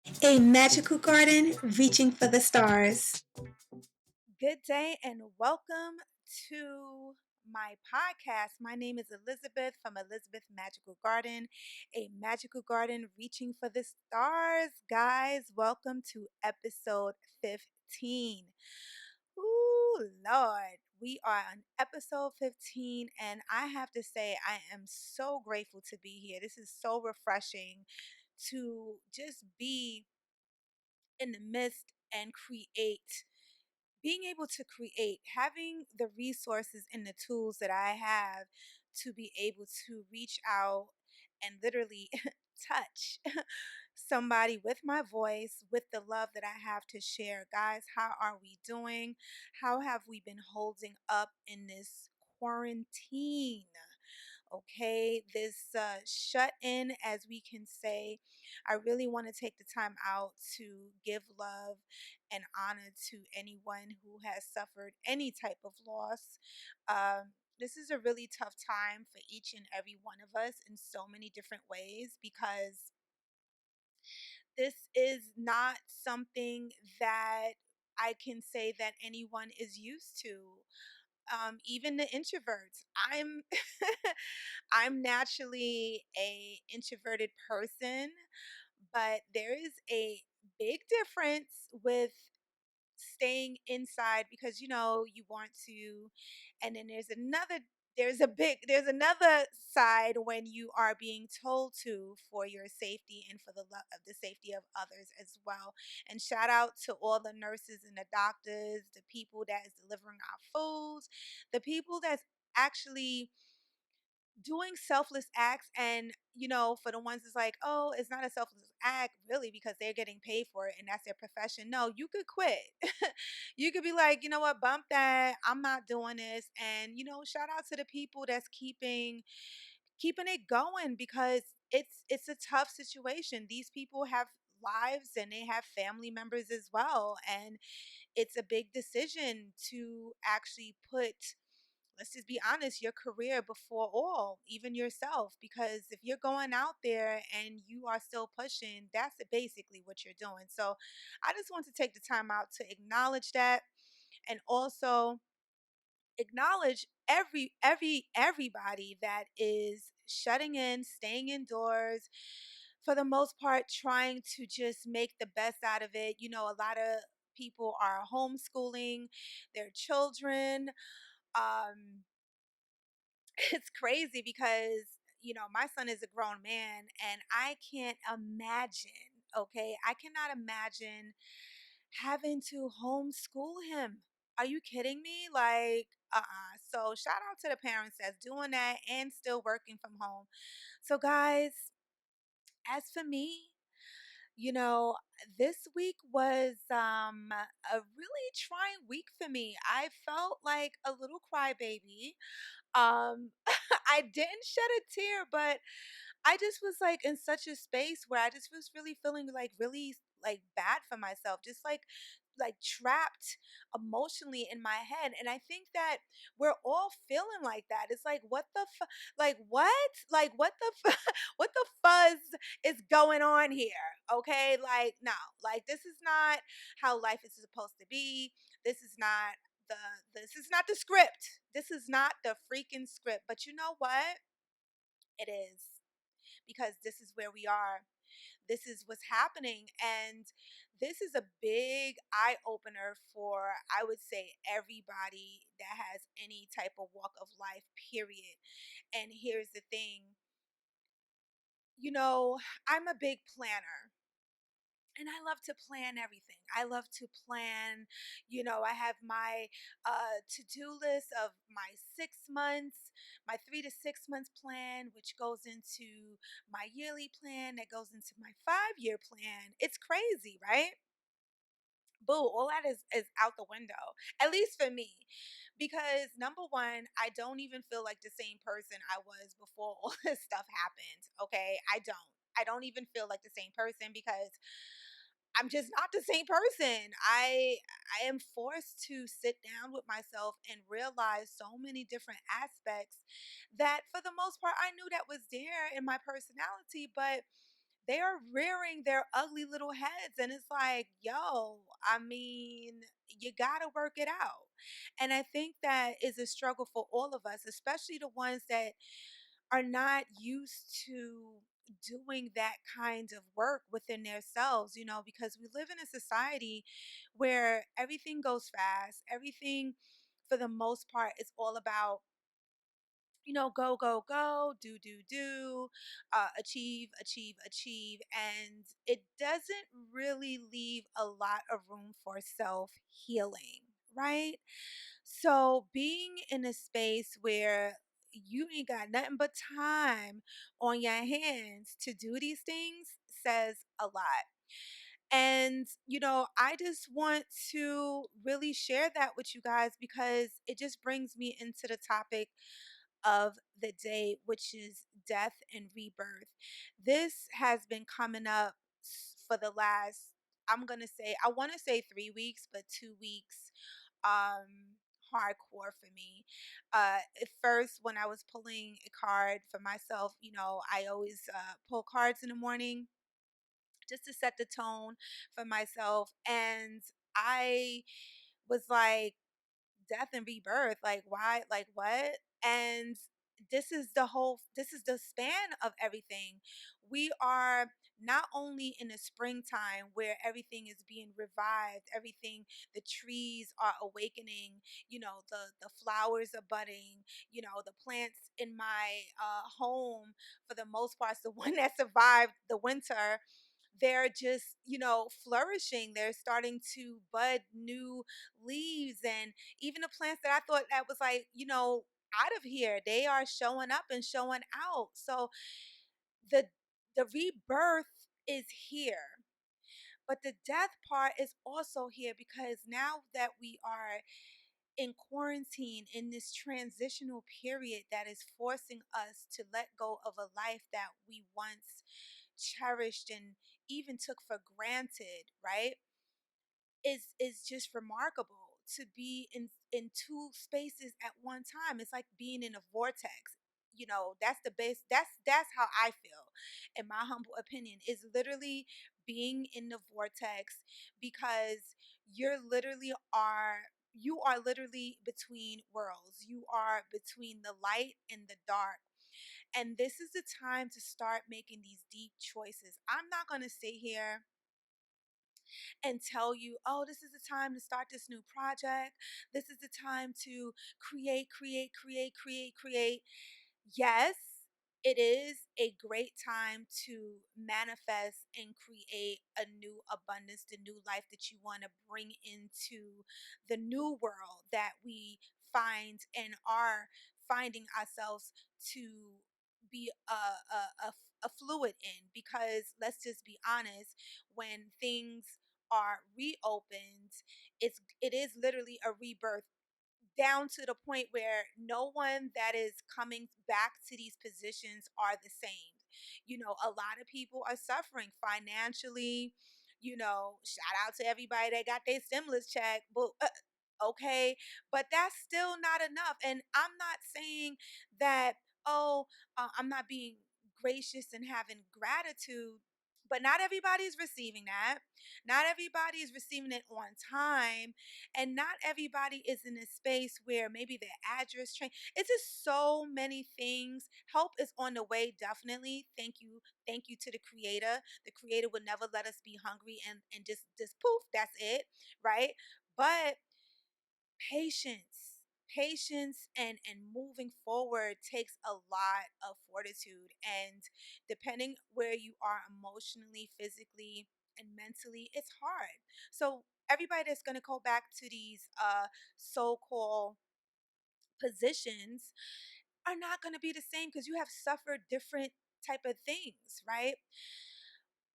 A magical garden reaching for the stars. Good day and welcome to my podcast. My name is Elizabeth from Elizabeth Magical Garden, a magical garden reaching for the stars. Guys, welcome to episode 15. Ooh, Lord, we are on episode 15, and I have to say, I am so grateful to be here. This is so refreshing to just be in the midst and create being able to create, having the resources and the tools that I have to be able to reach out and literally touch somebody with my voice, with the love that I have to share. Guys, how are we doing? How have we been holding up in this quarantine? Okay, this shut in, as we can say. I really want to take the time out to give love and honor to anyone who has suffered any type of loss. This is a really tough time for each and every one of us in so many different ways because this is not something that I can say that anyone is used to. Even the introverts. I'm naturally a introverted person, but there is a big difference with staying inside because you want to, and then there's another side when you are being told to, for your safety and for the love of the safety of others as well. And shout out to all the nurses and the doctors, the people that is delivering our foods, the people that's actually doing selfless acts. And for the ones that's like, oh, it's not a selfless act really because they're getting paid for it and that's their profession. No, you could quit. You could be like, you know what, bump that, I'm not doing this. And shout out to the people that's keeping it going, because it's a tough situation. These people have lives and they have family members as well, and it's a big decision to actually put, let's just be honest, your career before all, even yourself. Because if you're going out there and you are still pushing, that's basically what you're doing. So I just want to take the time out to acknowledge that, and also acknowledge everybody that is shutting in, staying indoors, for the most part trying to just make the best out of it. A lot of people are homeschooling their children. um it's crazy because my son is a grown man, and I can't imagine, okay, I cannot imagine having to homeschool him. Are you kidding me? Like, so shout out to the parents that's doing that and still working from home. So guys, as for me, you know this week was a really trying week for me. I felt like a little crybaby. I didn't shed a tear, but I just was like in such a space where I just was really feeling like really like bad for myself, just like trapped emotionally in my head. And I think that we're all feeling like that. It's like, what the like what? Like what the what the fuzz is going on here? Okay? Like no. Like this is not how life is supposed to be. This is not the this is not the script. This is not the freaking script. But you know what? It is, because this is where we are. This is what's happening. And this is a big eye opener for, I would say, everybody that has any type of walk of life, period. And here's the thing, you know, I'm a big planner. And I love to plan everything. I love to plan, I have my to-do list of my 6 months, my 3 to 6 months plan, which goes into my yearly plan, that goes into my 5 year plan. It's crazy, right? Boo, all that is out the window, at least for me. Because number one, I don't even feel like the same person I was before all this stuff happened. Okay, I don't even feel like the same person, because I'm just not the same person. I am forced to sit down with myself and realize so many different aspects that for the most part I knew that was there in my personality, but they are rearing their ugly little heads. And it's like, yo, I mean, you got to work it out. And I think that is a struggle for all of us, especially the ones that are not used to doing that kind of work within themselves, because we live in a society where everything goes fast. Everything, for the most part, is all about, go, go, go, do, achieve, achieve, achieve. And it doesn't really leave a lot of room for self healing, right? So being in a space where you ain't got nothing but time on your hands to do these things says a lot. And, I just want to really share that with you guys because it just brings me into the topic of the day, which is death and rebirth. This has been coming up for the last, I'm going to say, I want to say 3 weeks, but 2 weeks, hardcore for me. At first, when I was pulling a card for myself, I always pull cards in the morning just to set the tone for myself. And I was like, death and rebirth, like why, like what? And this is the span of everything. We are not only in the springtime where everything is being revived, everything, the trees are awakening, the flowers are budding, the plants in my home, for the most part, the one that survived the winter, they're just, flourishing. They're starting to bud new leaves. And even the plants that I thought that was like, out of here, they are showing up and showing out. So the the rebirth is here. But the death part is also here because now that we are in quarantine, in this transitional period that is forcing us to let go of a life that we once cherished and even took for granted, right? Is just remarkable to be in two spaces at one time. It's like being in a vortex. That's the base. That's how I feel, in my humble opinion, is literally being in the vortex, because you are literally between worlds. You are between the light and the dark. And this is the time to start making these deep choices. I'm not going to sit here and tell you, oh, this is the time to start this new project. This is the time to create, create, create, create, create. Yes, it is a great time to manifest and create a new abundance, the new life that you want to bring into the new world that we find and are finding ourselves to be a fluid in. Because let's just be honest, when things are reopened, it is literally a rebirth, down to the point where no one that is coming back to these positions are the same. A lot of people are suffering financially. Shout out to everybody that got their stimulus check, but okay, but that's still not enough. And I'm not saying that, oh, I'm not being gracious and having gratitude, but not everybody is receiving that. Not everybody is receiving it on time, and not everybody is in a space where maybe their address change. It's just so many things. Help is on the way, definitely. Thank you to the creator. The creator would never let us be hungry and just poof, that's it, right? But patience and moving forward takes a lot of fortitude. And depending where you are emotionally, physically, and mentally, it's hard. So everybody that's going to go back to these so-called positions are not going to be the same, because you have suffered different type of things, right?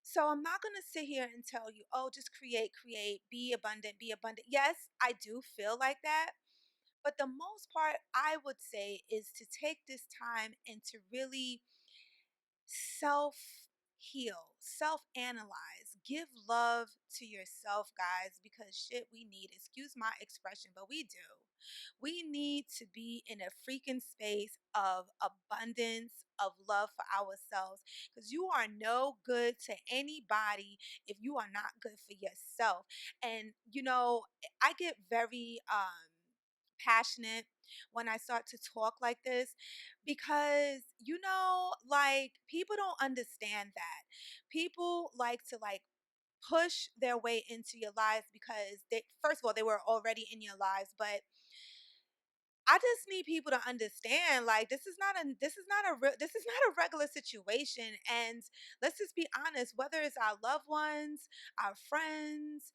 So I'm not going to sit here and tell you, oh, just create, create, be abundant, be abundant. Yes, I do feel like that. But the most part, I would say, is to take this time and to really self heal, self analyze, give love to yourself, guys, because shit, we need, excuse my expression, but we do. We need to be in a freaking space of abundance, of love for ourselves, because you are no good to anybody if you are not good for yourself. And, I get very passionate when I start to talk like this because like people don't understand that. People like to push their way into your lives because they first of all they were already in your lives, but I just need people to understand like this is not a regular situation. And let's just be honest, whether it's our loved ones, our friends,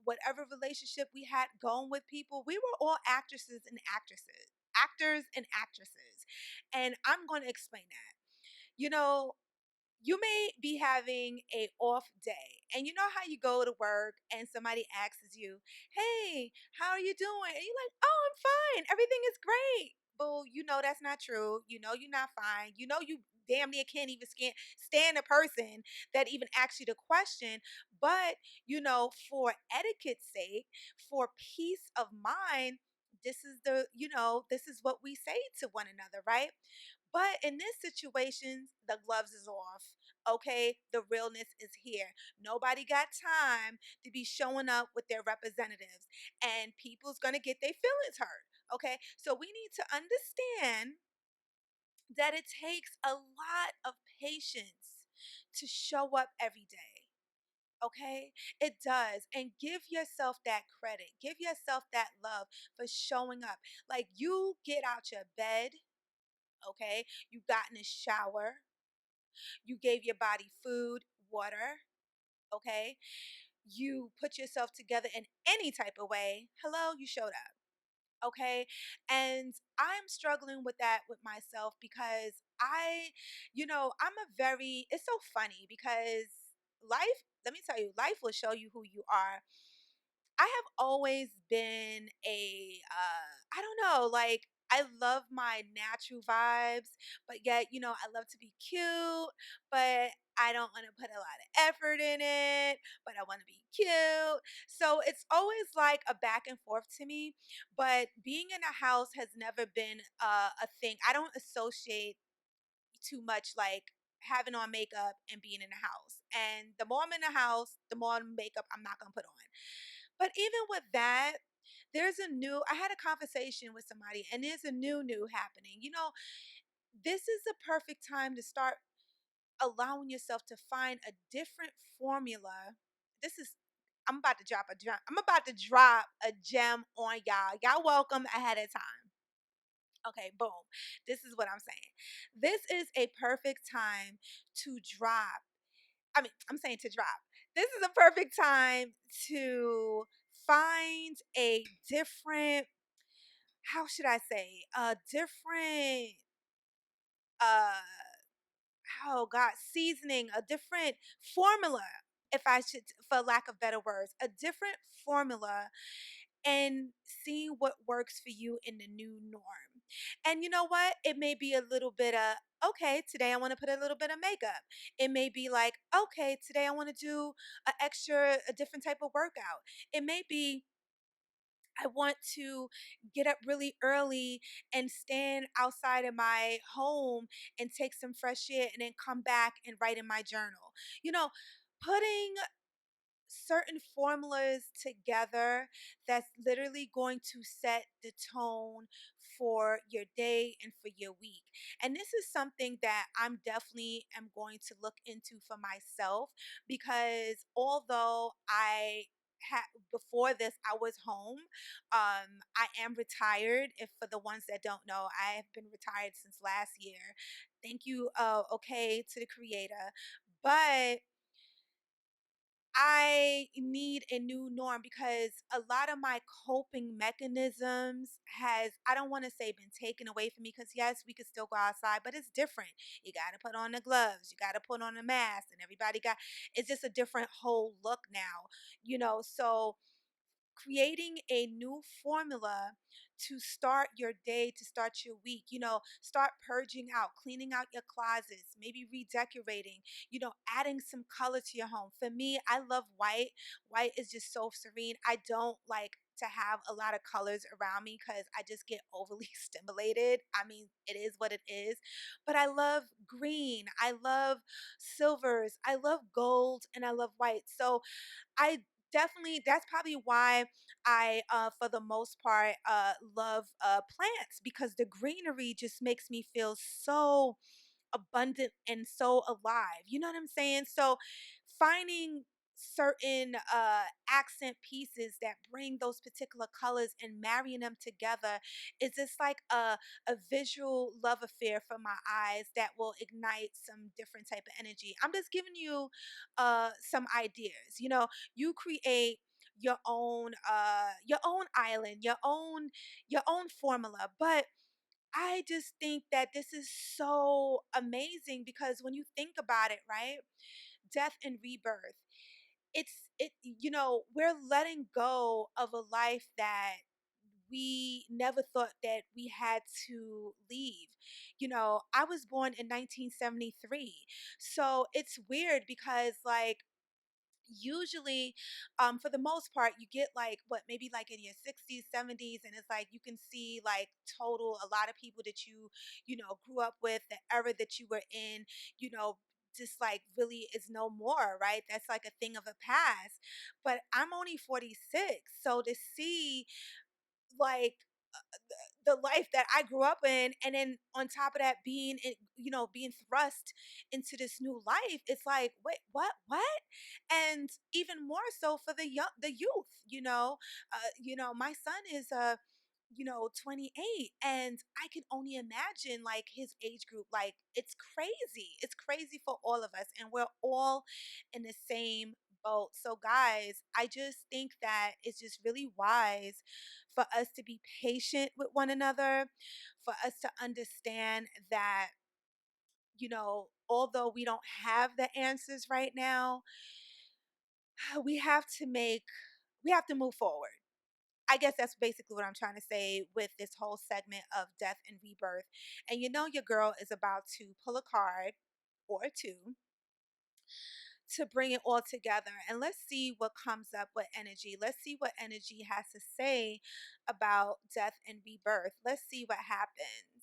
whatever relationship we had going with people, we were all actresses and actresses, actors and actresses. And I'm going to explain that. You know, you may be having a off day, and you know how you go to work and somebody asks you, hey, how are you doing? And you're like, oh, I'm fine, everything is great. Boo, that's not true. You're not fine. You damn near can't even stand a person that even asks you the question. But for etiquette's sake, for peace of mind, this is what we say to one another, right? But in this situation, the gloves is off. Okay, the realness is here. Nobody got time to be showing up with their representatives, and people's gonna get their feelings hurt. Okay, so we need to understand that it takes a lot of patience to show up every day. Okay, it does. And give yourself that credit, give yourself that love for showing up. Like you get out your bed, okay, you got in the shower, you gave your body food, water, okay, you put yourself together in any type of way. Hello, you showed up. Okay. And I'm struggling with that with myself because I'm a very, it's so funny because life, let me tell you, life will show you who you are. I have always been I don't know, like I love my natural vibes, but yet, I love to be cute, but I don't want to put a lot of effort in it, but I want to be cute. So it's always like a back and forth to me. But being in a house has never been a thing. I don't associate too much like having on makeup and being in the house. And the more I'm in the house, the more makeup I'm not going to put on. But even with that, I had a conversation with somebody and there's a new happening. This is the perfect time to start allowing yourself to find a different formula. This is, I'm about to drop a gem. I'm about to drop a gem on y'all. Y'all welcome ahead of time. Okay, boom. This is what I'm saying. This is a perfect time to drop. I'm saying to drop. This is a perfect time to find a different, how should I say, a different, uh, oh God, seasoning, a different formula, if I should, for lack of better words, a different formula and see what works for you in the new norm. And you know what? It may be a little bit of, okay, today I want to put a little bit of makeup. It may be like, okay, today I want to do a different type of workout. It may be, I want to get up really early and stand outside of my home and take some fresh air and then come back and write in my journal. You know, putting certain formulas together that's literally going to set the tone for your day and for your week. And this is something that I'm definitely am going to look into for myself because although I had before this I was home, I am retired. If for the ones that don't know, I have been retired since last year. Thank you, okay, to the creator. But I need a new norm because a lot of my coping mechanisms has, I don't want to say been taken away from me because yes, we could still go outside, but it's different. You got to put on the gloves, you got to put on a mask, and everybody got, it's just a different whole look now, so creating a new formula to start your day, to start your week. Start purging out, cleaning out your closets, maybe redecorating, adding some color to your home. For me, I love white. White is just so serene. I don't like to have a lot of colors around me because I just get overly stimulated. I mean, it is what it is. But I love green. I love silvers. I love gold and I love white. So I definitely, that's probably why I for the most part love plants, because the greenery just makes me feel so abundant and so alive. You know what I'm saying? So finding certain accent pieces that bring those particular colors and marrying them together is just like a visual love affair for my eyes that will ignite some different type of energy. I'm just giving you some ideas. You create your own island, your own formula. But I just think that this is so amazing because when you think about it, right? Death and rebirth. We're letting go of a life that we never thought that we had to leave. I was born in 1973. So it's weird because, like, usually for the most part you get like what, maybe like in your 60s, 70s, and it's like you can see like total a lot of people that grew up with, the era that you were in, you know just like really is no more, right? That's like a thing of the past. But I'm only 46, so to see like the life that I grew up in, and then on top of that being thrust into this new life, it's like, wait, what? And even more so for the youth. My son is 28, and I can only imagine like his age group. Like, it's crazy for all of us, and we're all in the same boat. So guys, I just think that it's just really wise for us to be patient with one another, for us to understand that, although we don't have the answers right now, we have to move forward. I guess that's basically what I'm trying to say with this whole segment of death and rebirth. And your girl is about to pull a card or two to bring it all together. And let's see what comes up with energy. Let's see what energy has to say about death and rebirth. Let's see what happens.